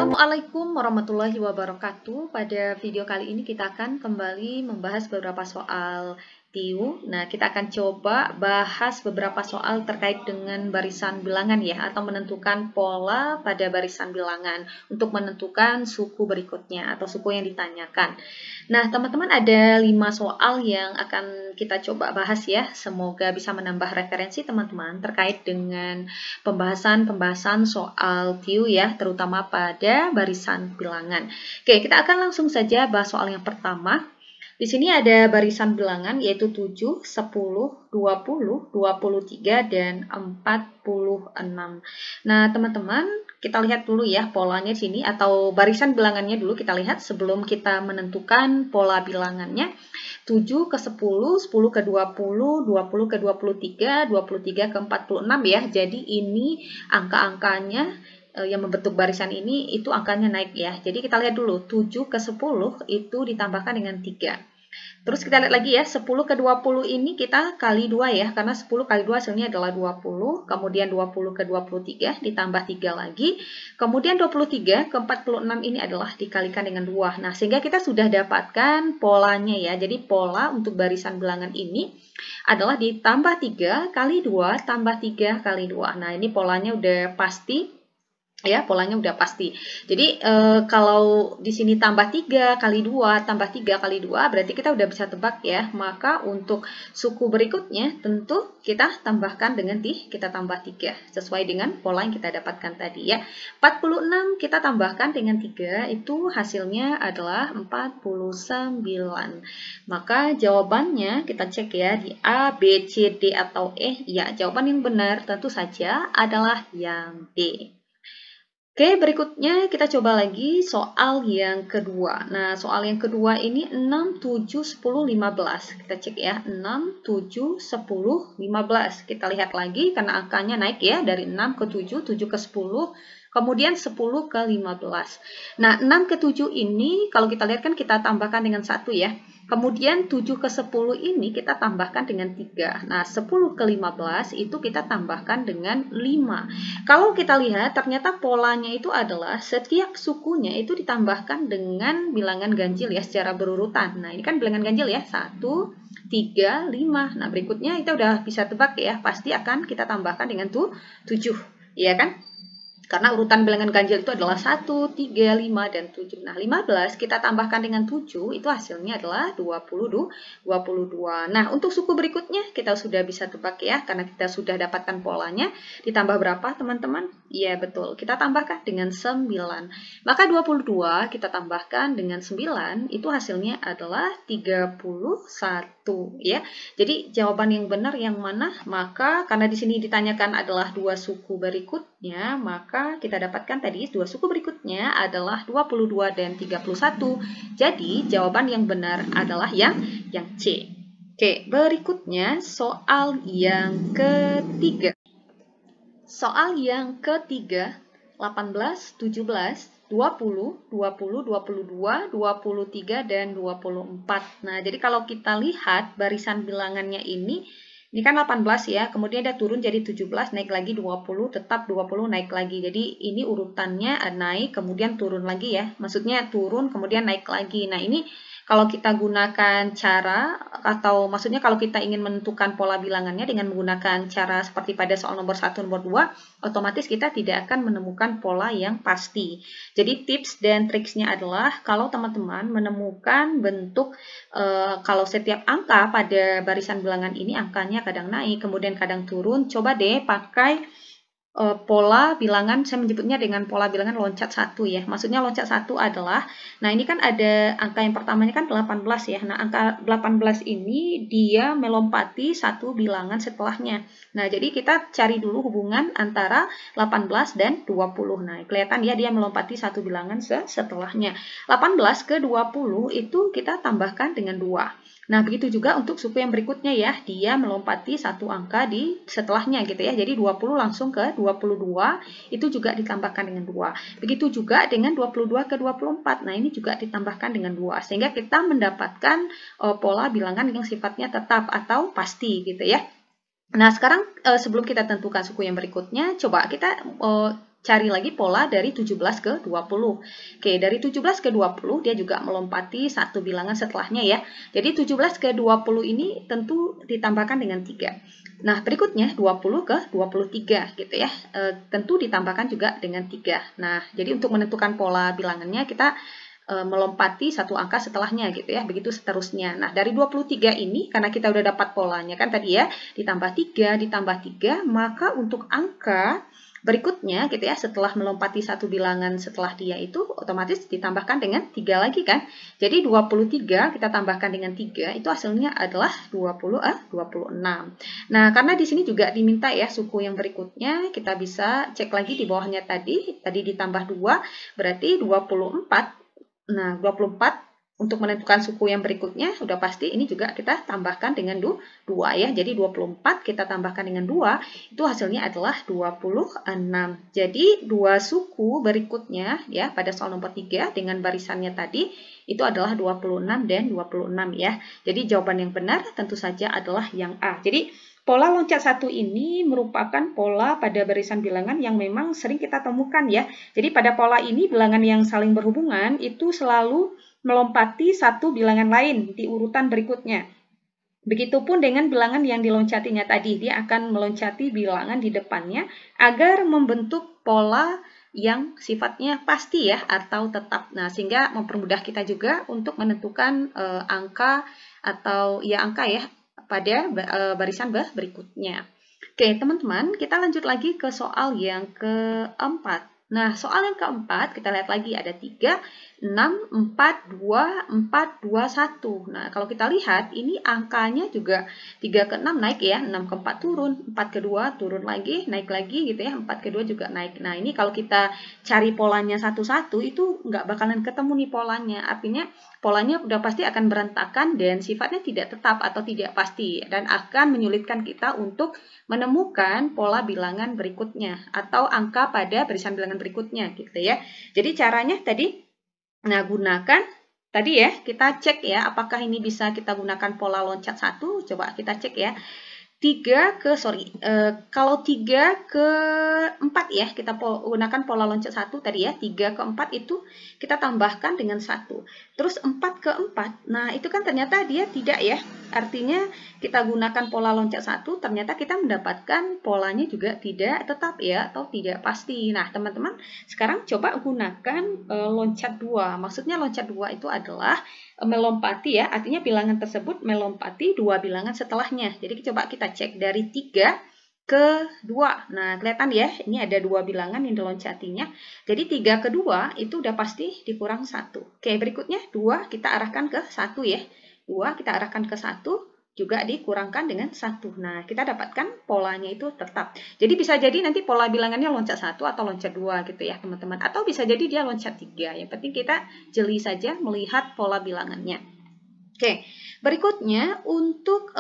Assalamualaikum warahmatullahi wabarakatuh. Pada video kali ini kita akan kembali membahas beberapa soal TIU. Nah, kita akan coba bahas beberapa soal terkait dengan barisan bilangan ya, atau menentukan pola pada barisan bilangan untuk menentukan suku berikutnya atau suku yang ditanyakan. Nah, teman-teman ada 5 soal yang akan kita coba bahas ya. Semoga bisa menambah referensi teman-teman terkait dengan pembahasan soal TIU ya, terutama pada barisan bilangan. Oke, kita akan langsung saja bahas soal yang pertama. Di sini ada barisan bilangan yaitu 7, 10, 20, 23, dan 46. Nah, teman-teman, kita lihat dulu ya polanya di sini atau barisan bilangannya dulu kita lihat sebelum kita menentukan pola bilangannya. 7 ke 10, 10 ke 20, 20 ke 23, 23 ke 46 ya. Jadi ini angka-angkanya yang membentuk barisan ini itu angkanya naik ya. Jadi kita lihat dulu 7 ke 10 itu ditambahkan dengan 3. Terus kita lihat lagi ya, 10 ke 20 ini kita kali 2 ya, karena 10 kali 2 hasilnya adalah 20, kemudian 20 ke 23 ditambah 3 lagi, kemudian 23 ke 46 ini adalah dikalikan dengan 2. Nah, sehingga kita sudah dapatkan polanya ya. Jadi pola untuk barisan bilangan ini adalah ditambah 3 kali 2 tambah 3 kali 2. Nah, ini polanya udah pasti. Ya, polanya udah pasti. Jadi, kalau di sini tambah 3 kali 2 tambah 3 kali 2, berarti kita udah bisa tebak ya. Maka untuk suku berikutnya, tentu kita tambahkan dengan kita tambah 3. Sesuai dengan pola yang kita dapatkan tadi ya. 46 kita tambahkan dengan 3, itu hasilnya adalah 49. Maka jawabannya kita cek ya, di A, B, C, D, atau E. Ya, jawaban yang benar tentu saja adalah yang D. Oke, berikutnya kita coba lagi soal yang kedua. Nah, soal yang kedua ini 6, 7, 10, 15. Kita cek ya, 6, 7, 10, 15. Kita lihat lagi karena angkanya naik ya, dari 6 ke 7, 7 ke 10, kemudian 10 ke 15. Nah, 6 ke 7 ini kalau kita lihat kan kita tambahkan dengan 1 ya. Kemudian 7 ke 10 ini kita tambahkan dengan 3. Nah, 10 ke 15 itu kita tambahkan dengan 5. Kalau kita lihat ternyata polanya itu adalah setiap sukunya itu ditambahkan dengan bilangan ganjil ya secara berurutan. Nah, ini kan bilangan ganjil ya. 1, 3, 5. Nah, berikutnya kita udah bisa tebak ya. Pasti akan kita tambahkan dengan 7. Iya kan? Karena urutan bilangan ganjil itu adalah 1, 3, 5, dan 7. Nah, 15 kita tambahkan dengan 7, itu hasilnya adalah 22. Nah, untuk suku berikutnya kita sudah bisa tebak ya, karena kita sudah dapatkan polanya. Ditambah berapa, teman-teman? Iya, betul. Kita tambahkan dengan 9. Maka 22 kita tambahkan dengan 9, itu hasilnya adalah 31. Ya. Jadi, jawaban yang benar yang mana? Maka, karena di sini ditanyakan adalah 2 suku berikutnya, maka kita dapatkan tadi 2 suku berikutnya adalah 22 dan 31. Jadi jawaban yang benar adalah yang C. Oke, berikutnya soal yang ketiga. Soal yang ketiga, 18, 17, 20, 20, 22, 23, dan 24. Nah, jadi kalau kita lihat barisan bilangannya ini kan 18 ya, kemudian dia turun jadi 17, naik lagi 20, tetap 20, naik lagi. Jadi ini urutannya naik, kemudian turun lagi ya. Maksudnya turun, kemudian naik lagi. Nah, ini kalau kita gunakan cara, atau maksudnya kalau kita ingin menentukan pola bilangannya dengan menggunakan cara seperti pada soal nomor 1, nomor 2, otomatis kita tidak akan menemukan pola yang pasti. Jadi tips dan triksnya adalah kalau teman-teman menemukan bentuk, kalau setiap angka pada barisan bilangan ini angkanya kadang naik, kemudian kadang turun, coba deh pakai pola bilangan, saya menyebutnya dengan pola bilangan loncat 1 ya. Maksudnya loncat 1 adalah, nah ini kan ada angka yang pertamanya kan 18 ya. Nah, angka 18 ini dia melompati satu bilangan setelahnya. Nah, jadi kita cari dulu hubungan antara 18 dan 20. Nah, kelihatan ya dia melompati satu bilangan setelahnya. 18 ke 20 itu kita tambahkan dengan 2. Nah, begitu juga untuk suku yang berikutnya ya. Dia melompati satu angka di setelahnya gitu ya. Jadi 20 langsung ke 22, itu juga ditambahkan dengan 2. Begitu juga dengan 22 ke 24. Nah, ini juga ditambahkan dengan 2. Sehingga kita mendapatkan pola bilangan yang sifatnya tetap atau pasti gitu ya. Nah, sekarang sebelum kita tentukan suku yang berikutnya, coba kita cari lagi pola dari 17 ke 20. Oke, dari 17 ke 20 dia juga melompati satu bilangan setelahnya ya. Jadi 17 ke 20 ini tentu ditambahkan dengan 3. Nah, berikutnya 20 ke 23 gitu ya. Tentu ditambahkan juga dengan 3. Nah, jadi untuk menentukan pola bilangannya kita melompati satu angka setelahnya gitu ya, begitu seterusnya. Nah, dari 23 ini karena kita udah dapat polanya kan tadi ya, ditambah 3, maka untuk angka berikutnya gitu ya, setelah melompati satu bilangan setelah dia itu otomatis ditambahkan dengan 3 lagi kan. Jadi 23 kita tambahkan dengan 3 itu hasilnya adalah 26. Nah, karena di sini juga diminta ya suku yang berikutnya, kita bisa cek lagi di bawahnya tadi ditambah 2 berarti 24. Nah, 24 untuk menentukan suku yang berikutnya, udah pasti ini juga kita tambahkan dengan 2 ya. Jadi 24 kita tambahkan dengan 2, itu hasilnya adalah 26. Jadi dua suku berikutnya ya pada soal nomor 3 dengan barisannya tadi, itu adalah 26 dan 26 ya. Jadi jawaban yang benar tentu saja adalah yang A. Jadi pola loncat satu ini merupakan pola pada barisan bilangan yang memang sering kita temukan ya. Jadi pada pola ini bilangan yang saling berhubungan itu selalu melompati satu bilangan lain di urutan berikutnya. Begitupun dengan bilangan yang diloncatinya tadi, dia akan meloncati bilangan di depannya agar membentuk pola yang sifatnya pasti ya atau tetap. Nah, sehingga mempermudah kita juga untuk menentukan angka atau ya angka ya pada barisan berikutnya. Oke, teman-teman, kita lanjut lagi ke soal yang keempat. Nah, soal yang keempat, kita lihat lagi ada 3, 6, 4, 2, 4, 2, 1. Nah, kalau kita lihat, ini angkanya juga 3 ke 6 naik ya, 6 ke 4 turun, 4 ke 2 turun lagi, naik lagi gitu ya, 4 ke 2 juga naik. Nah, ini kalau kita cari polanya satu-satu, itu nggak bakalan ketemu nih polanya. Artinya, polanya udah pasti akan berantakan dan sifatnya tidak tetap atau tidak pasti. Dan akan menyulitkan kita untuk menemukan pola bilangan berikutnya atau angka pada barisan bilangan berikutnya gitu ya. Jadi caranya tadi, nah gunakan tadi ya, kita cek ya apakah ini bisa kita gunakan pola loncat 1, coba kita cek ya. Kalau 3 ke 4 ya, kita gunakan pola loncat 1 tadi ya, 3 ke 4 itu kita tambahkan dengan 1. Terus 4 ke 4, nah itu kan ternyata dia tidak ya, artinya kita gunakan pola loncat 1, ternyata kita mendapatkan polanya juga tidak tetap ya, atau tidak pasti. Nah teman-teman, sekarang coba gunakan loncat 2, maksudnya loncat 2 itu adalah melompati ya, artinya bilangan tersebut melompati dua bilangan setelahnya. Jadi coba kita cek dari 3 ke 2. Nah, kelihatan ya, ini ada dua bilangan yang diloncatinya. Jadi 3 ke 2 itu udah pasti dikurang 1. Oke, berikutnya 2 kita arahkan ke 1 ya. 2 kita arahkan ke 1 juga dikurangkan dengan 1. Nah, kita dapatkan polanya itu tetap. Jadi bisa jadi nanti pola bilangannya loncat 1 atau loncat 2 gitu ya, teman-teman. Atau bisa jadi dia loncat 3. Yang penting kita jeli saja melihat pola bilangannya. Oke, berikutnya untuk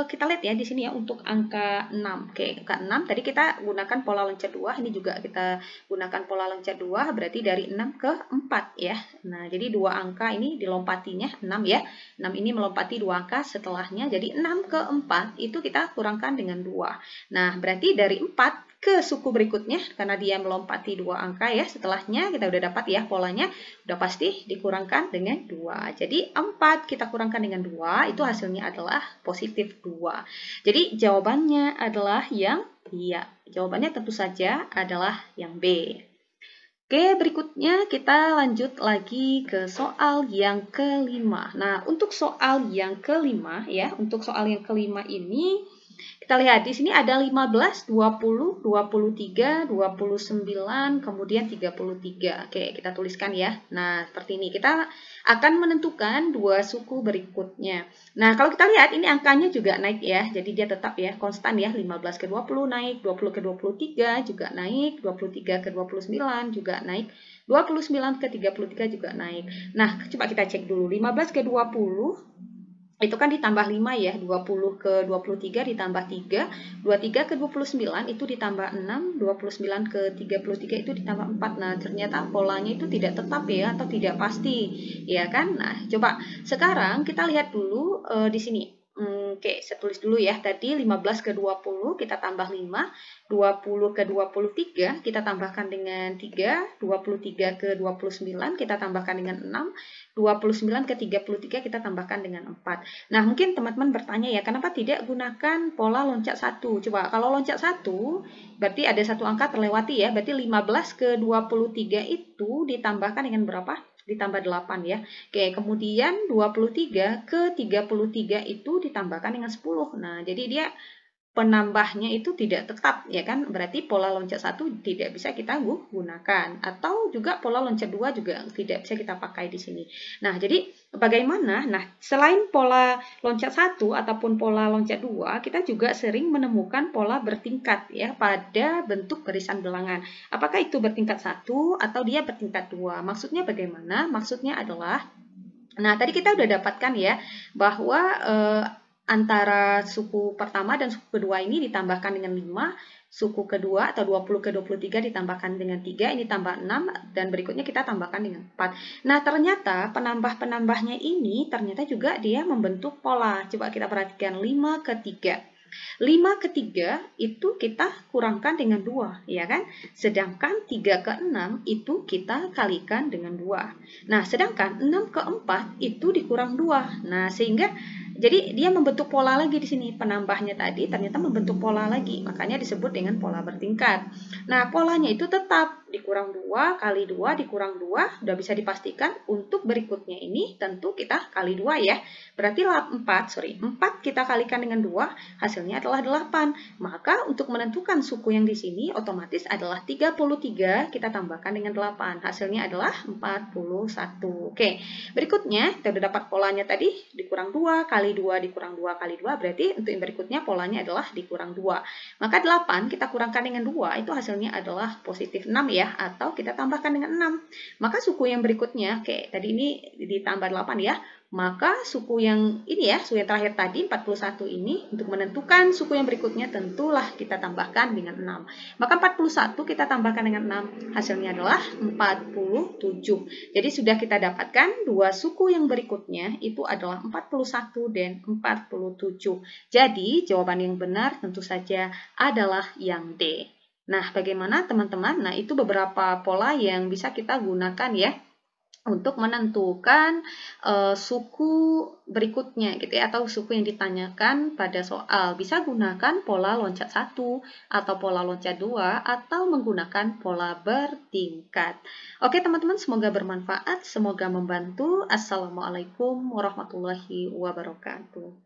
kita lihat ya di sini ya untuk angka 6. Oke, angka 6 tadi kita gunakan pola loncat 2, ini juga kita gunakan pola loncat 2 berarti dari 6 ke 4 ya. Nah, jadi dua angka ini dilompatinya 6 ya. 6 ini melompati dua angka setelahnya. Jadi 6 ke 4 itu kita kurangkan dengan 2. Nah, berarti dari 4 ke suku berikutnya karena dia melompati dua angka ya, setelahnya kita udah dapat ya polanya, udah pasti dikurangkan dengan 2. Jadi 4 kita kurangkan dengan 2 itu hasilnya adalah positif 2. Jadi jawabannya adalah yang iya. Jawabannya tentu saja adalah yang B. Oke, berikutnya kita lanjut lagi ke soal yang kelima. Nah, untuk soal yang kelima ya, untuk soal yang kelima ini kita lihat di sini ada 15, 20, 23, 29, kemudian 33. Oke, kita tuliskan ya. Nah, seperti ini. Kita akan menentukan dua suku berikutnya. Nah, kalau kita lihat ini angkanya juga naik ya. Jadi dia tetap ya, konstan ya. 15 ke 20 naik, 20 ke 23 juga naik, 23 ke 29 juga naik, 29 ke 33 juga naik. Nah, coba kita cek dulu. 15 ke 20 itu kan ditambah 5 ya, 20 ke 23 ditambah 3, 23 ke 29 itu ditambah 6, 29 ke 33 itu ditambah 4. Nah, ternyata polanya itu tidak tetap ya, atau tidak pasti, ya kan? Nah, coba sekarang kita lihat dulu di sini. Oke, saya tulis dulu ya. Tadi 15 ke 20 kita tambah 5, 20 ke 23 kita tambahkan dengan 3, 23 ke 29 kita tambahkan dengan 6, 29 ke 33 kita tambahkan dengan 4. Nah, mungkin teman-teman bertanya ya, kenapa tidak gunakan pola loncat 1? Coba, kalau loncat 1, berarti ada satu angka terlewati ya, berarti 15 ke 23 itu ditambahkan dengan berapa? Ditambah 8 ya. Oke, kemudian 23 ke 33 itu ditambahkan dengan 10. Nah, jadi dia penambahnya itu tidak tetap ya kan, berarti pola loncat 1 tidak bisa kita gunakan, atau juga pola loncat 2 juga tidak bisa kita pakai di sini. Nah, jadi bagaimana? Nah, selain pola loncat 1 ataupun pola loncat 2, kita juga sering menemukan pola bertingkat ya pada bentuk barisan bilangan. Apakah itu bertingkat 1 atau dia bertingkat 2? Maksudnya bagaimana? Maksudnya adalah, nah tadi kita udah dapatkan ya bahwa antara suku pertama dan suku kedua ini ditambahkan dengan 5, suku kedua atau 20 ke 23 ditambahkan dengan 3, ini tambah 6, dan berikutnya kita tambahkan dengan 4. Nah, ternyata penambah-penambahnya ini ternyata juga dia membentuk pola. Coba kita perhatikan 5 ke 3. 5 ke 3 itu kita kurangkan dengan 2, ya kan? Sedangkan 3 ke 6 itu kita kalikan dengan 2. Nah, sedangkan 6 ke 4 itu dikurang 2. Nah, sehingga jadi dia membentuk pola lagi di sini. Penambahnya tadi ternyata membentuk pola lagi. Makanya disebut dengan pola bertingkat. Nah, polanya itu tetap dikurang 2 kali 2 dikurang 2. Sudah bisa dipastikan untuk berikutnya ini tentu kita kali 2 ya. Berarti 4 kita kalikan dengan 2, hasilnya adalah 8. Maka untuk menentukan suku yang di sini otomatis adalah 33 kita tambahkan dengan 8. Hasilnya adalah 41. Oke, berikutnya kita sudah dapat polanya tadi dikurang 2 kali 2 dikurang 2 kali 2, berarti untuk yang berikutnya polanya adalah dikurang 2. Maka 8 kita kurangkan dengan 2, itu hasilnya adalah positif 6 ya, atau kita tambahkan dengan 6. Maka suku yang berikutnya, oke, tadi ini ditambah 8 ya, maka suku yang ini ya, suku yang terakhir tadi 41 ini, untuk menentukan suku yang berikutnya tentulah kita tambahkan dengan 6. Maka 41 kita tambahkan dengan 6, hasilnya adalah 47. Jadi sudah kita dapatkan dua suku yang berikutnya itu adalah 41 dan 47. Jadi jawaban yang benar tentu saja adalah yang D. Nah, bagaimana teman-teman? Nah, itu beberapa pola yang bisa kita gunakan ya untuk menentukan suku berikutnya gitu ya, atau suku yang ditanyakan pada soal. Bisa gunakan pola loncat 1 atau pola loncat 2 atau menggunakan pola bertingkat. Oke teman-teman, semoga bermanfaat, semoga membantu. Assalamualaikum warahmatullahi wabarakatuh.